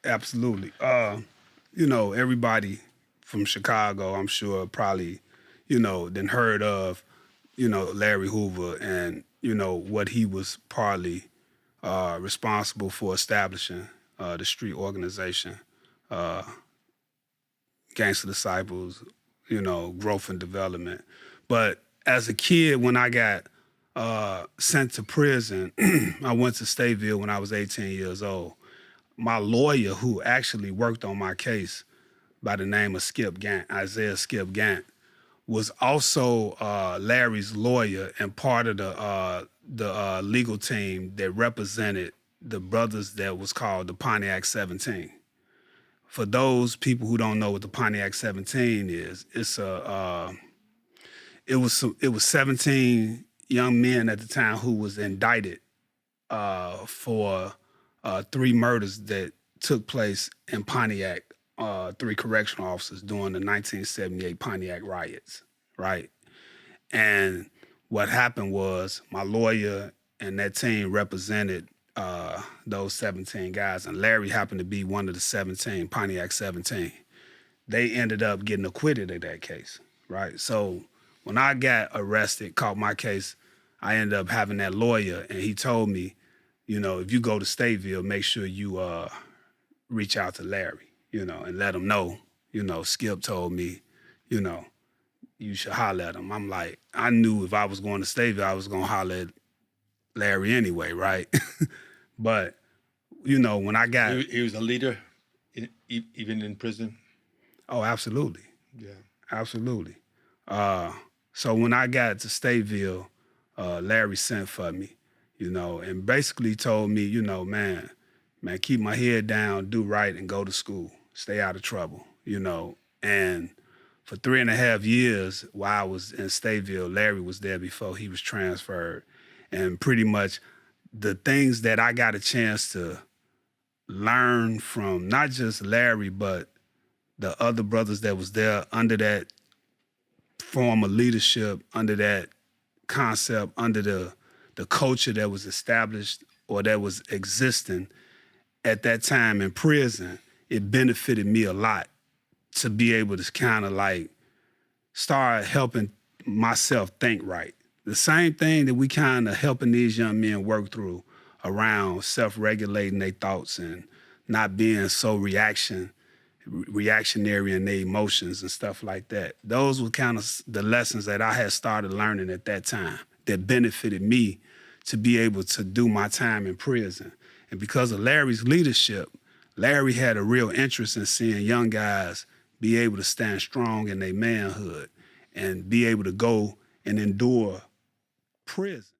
Absolutely. Everybody from Chicago, I'm sure, probably, then heard of, Larry Hoover and, what he was partly responsible for establishing the street organization, uh, Gangster Disciples, growth and development. But as a kid, when I got sent to prison, I went to Stateville when I was 18 years old. My lawyer, who actually worked on my case by the name of Isaiah Skip Gant, was also Larry's lawyer and part of the legal team that represented the brothers that was called the Pontiac 17. For those people who don't know what the Pontiac 17 is, it was 17 young men at the time who was indicted for 3 murders that took place in Pontiac, 3 correctional officers during the 1978 Pontiac riots, right? And what happened was my lawyer and that team represented those 17 guys, and Larry happened to be one of the 17, Pontiac 17. They ended up getting acquitted of that case, right? So when I got arrested, caught my case, I ended up having that lawyer, and he told me, if you go to Stateville, make sure you reach out to Larry, and let him know, Skip told me, you should holler at him. I'm like, I knew if I was going to Stateville, I was going to holler at Larry anyway, right? But, when I got... He was a leader, even in prison? Oh, absolutely. Yeah. Absolutely. So when I got to Stateville, Larry sent for me, and basically told me, man, keep my head down, do right, and go to school. Stay out of trouble, And for 3.5 years while I was in Stateville, Larry was there before he was transferred. And pretty much the things that I got a chance to learn from not just Larry, but the other brothers that was there under that form of leadership, under that concept, under the culture that was established or that was existing at that time in prison, it benefited me a lot to be able to kind of like start helping myself think right. The same thing that we kind of helping these young men work through around self-regulating their thoughts and not being so reactionary in their emotions and stuff like that. Those were kind of the lessons that I had started learning at that time that benefited me to be able to do my time in prison. And because of Larry's leadership, Larry had a real interest in seeing young guys be able to stand strong in their manhood and be able to go and endure prison.